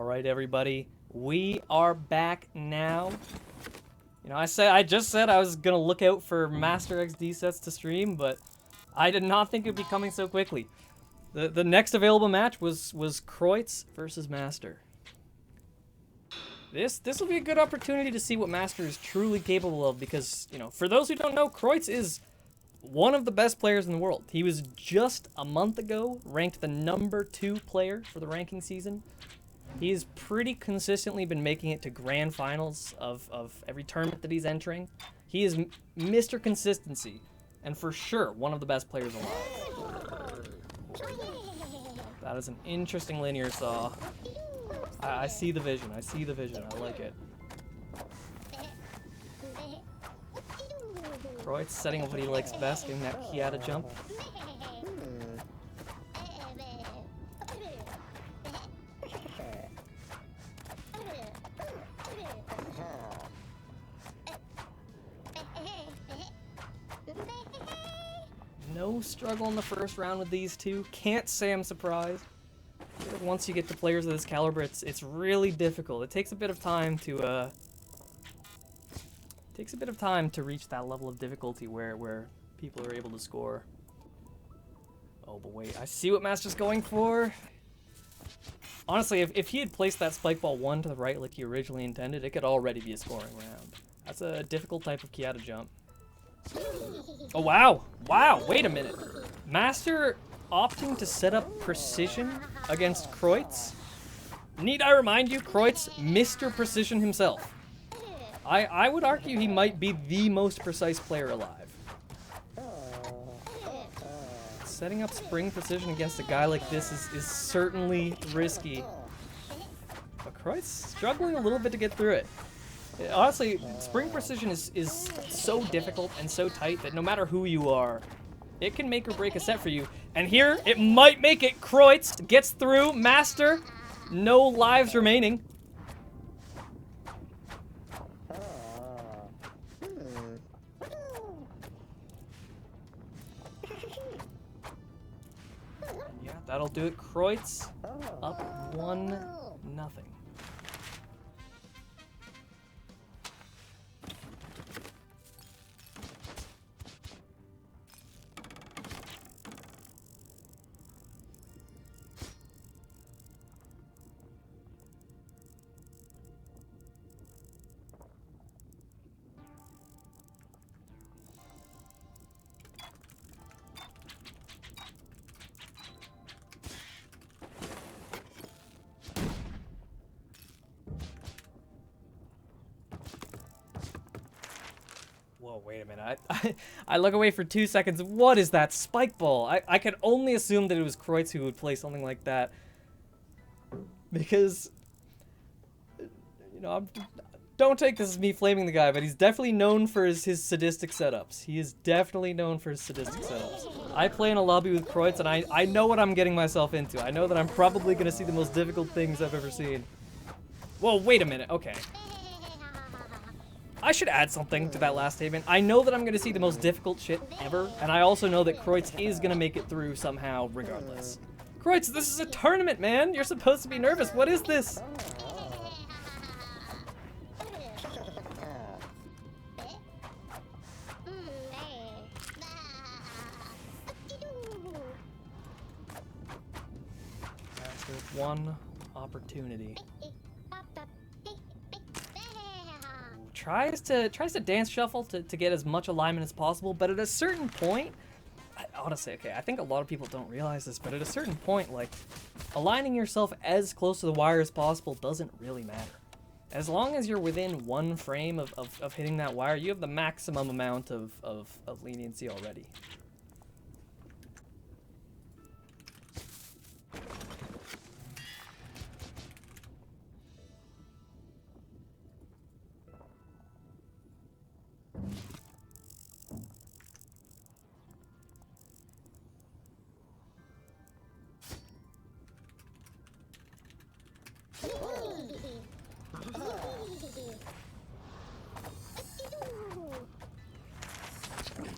All right, everybody, we are back now. You know, I just said I was gonna look out for Masterxd sets to stream, but I did not think it'd be coming so quickly. The next available match was Kreuz versus Master. This will be a good opportunity to see what Master is truly capable of, because, you know, for those who don't know, Kreuz is one of the best players in the world. He was just a month ago ranked the #2 player for the ranking season. He's pretty consistently been making it to grand finals of every tournament that he's entering. He is Mr. Consistency, and for sure one of the best players alive. That is an interesting linear saw. I see the vision. I see the vision. I like it. Kreuz setting up what he likes best, getting that Kiata jump. No struggle in the first round with these two. Can't say I'm surprised. Once you get to players of this caliber, it's really difficult. It takes a bit of time to reach that level of difficulty where people are able to score. Oh, but wait, I see what Master's going for. Honestly, if he had placed that spike ball 1 to the right like he originally intended, it could already be a scoring round. That's a difficult type of Kiata jump. Oh, wow. Wow, wait a minute. Master opting to set up precision against Kreuz. Need I remind you, Kreuz, Mr. Precision himself. I would argue he might be the most precise player alive. Setting up spring precision against a guy like this is certainly risky. But Kreuz struggling a little bit to get through it. Honestly, spring precision is so difficult and so tight that no matter who you are, it can make or break a set for you. And here, it might make it. Kreuz gets through. Master, no lives remaining. Yeah, that'll do it. Kreuz up 1-0. Whoa, wait a minute. I look away for 2 seconds. What is that spike ball? I could only assume that it was Kreuz who would play something like that. Because, you know, don't take this as me flaming the guy, but he's definitely known for his sadistic setups. He is definitely known for his sadistic setups. I play in a lobby with Kreuz, and I know what I'm getting myself into. I know that I'm probably going to see the most difficult things I've ever seen. Whoa, wait a minute. Okay. I should add something to that last statement. I know that I'm going to see the most difficult shit ever, and I also know that Kreuz is going to make it through somehow regardless. Kreuz, this is a tournament, man! You're supposed to be nervous. What is this? There's one opportunity. Tries to dance shuffle to get as much alignment as possible, but at a certain point, honestly, okay, I think a lot of people don't realize this, but at a certain point, like, aligning yourself as close to the wire as possible doesn't really matter. As long as you're within 1 frame of hitting that wire, you have the maximum amount of leniency already.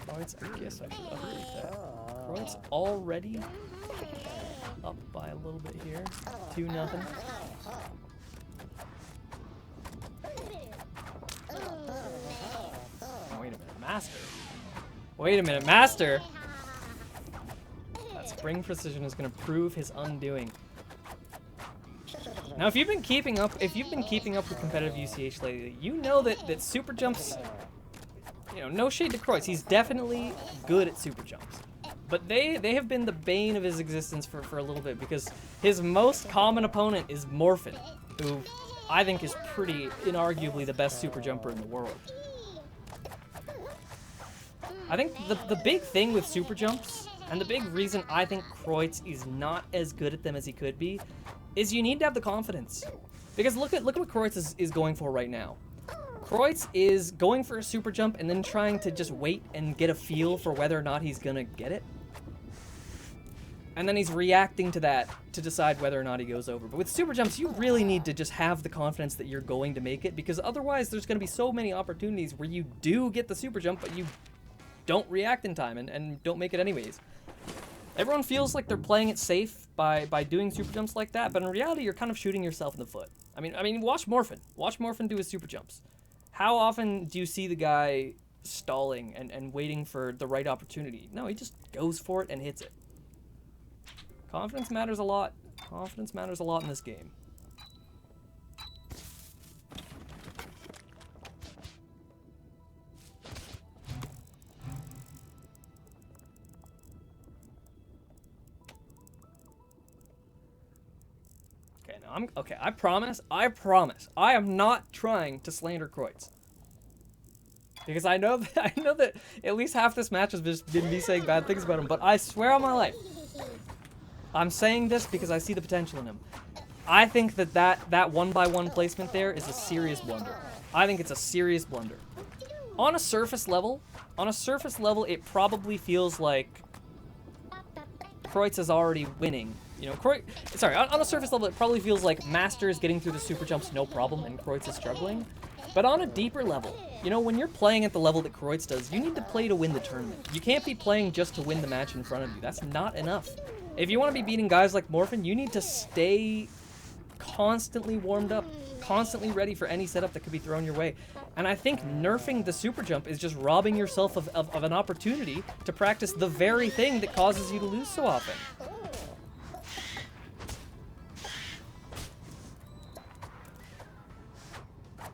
Kreuz, I guess I should update that. Kreuz already up by a little bit here. 2-0. Master. Wait a minute, Master! That spring precision is gonna prove his undoing. Now, if you've been keeping up with competitive UCH lately, you know that super jumps, you know, no shade to Kreuz, he's definitely good at super jumps. But they have been the bane of his existence for a little bit, because his most common opponent is Morphin, who I think is pretty inarguably the best super jumper in the world. I think the big thing with super jumps, and the big reason I think Kreuz is not as good at them as he could be, is you need to have the confidence. Because look at what Kreuz is going for right now. Kreuz is going for a super jump and then trying to just wait and get a feel for whether or not he's gonna get it. And then he's reacting to that to decide whether or not he goes over. But with super jumps, you really need to just have the confidence that you're going to make it, because otherwise there's going to be so many opportunities where you do get the super jump, but you don't react in time and don't make it anyways. Everyone feels like they're playing it safe by doing super jumps like that, but in reality, you're kind of shooting yourself in the foot. I mean, watch Morphin. Watch Morphin do his super jumps. How often do you see the guy stalling and waiting for the right opportunity? No, he just goes for it and hits it. Confidence matters a lot. Confidence matters a lot in this game. Okay, now okay, I promise, I am not trying to slander Kreuz. Because I know that at least half this match has just been me saying bad things about him, but I swear on my life, I'm saying this because I see the potential in him. I think that 1x1 placement there is a serious blunder. I think it's a serious blunder. On a surface level, it probably feels like Kreuz is already winning. You know, on a surface level, it probably feels like Master is getting through the super jumps no problem and Kreuz is struggling. But on a deeper level, you know, when you're playing at the level that Kreuz does, you need to play to win the tournament. You can't be playing just to win the match in front of you. That's not enough. If you want to be beating guys like Morphin, you need to stay constantly warmed up, constantly ready for any setup that could be thrown your way. And I think nerfing the super jump is just robbing yourself of an opportunity to practice the very thing that causes you to lose so often.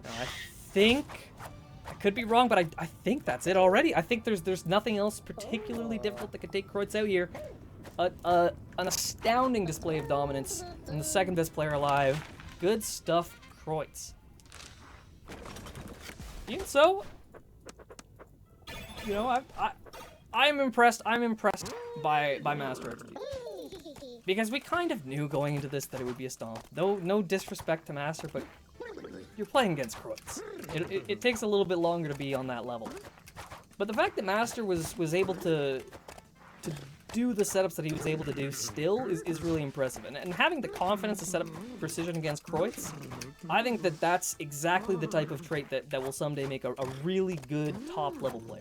Now, I think, I could be wrong, but I think that's it already. I think there's nothing else particularly difficult that could take Kreuz out here. An astounding display of dominance from the second best player alive. Good stuff, Kreuz. Even so, you know, I'm impressed. I'm impressed by Masterxd, because we kind of knew going into this that it would be a stomp. No disrespect to Master, but you're playing against Kreuz. It takes a little bit longer to be on that level. But the fact that Master was able to do the setups that he was able to do still is really impressive. And having the confidence to set up precision against Kreuz, I think that's exactly the type of trait that will someday make a really good top-level player.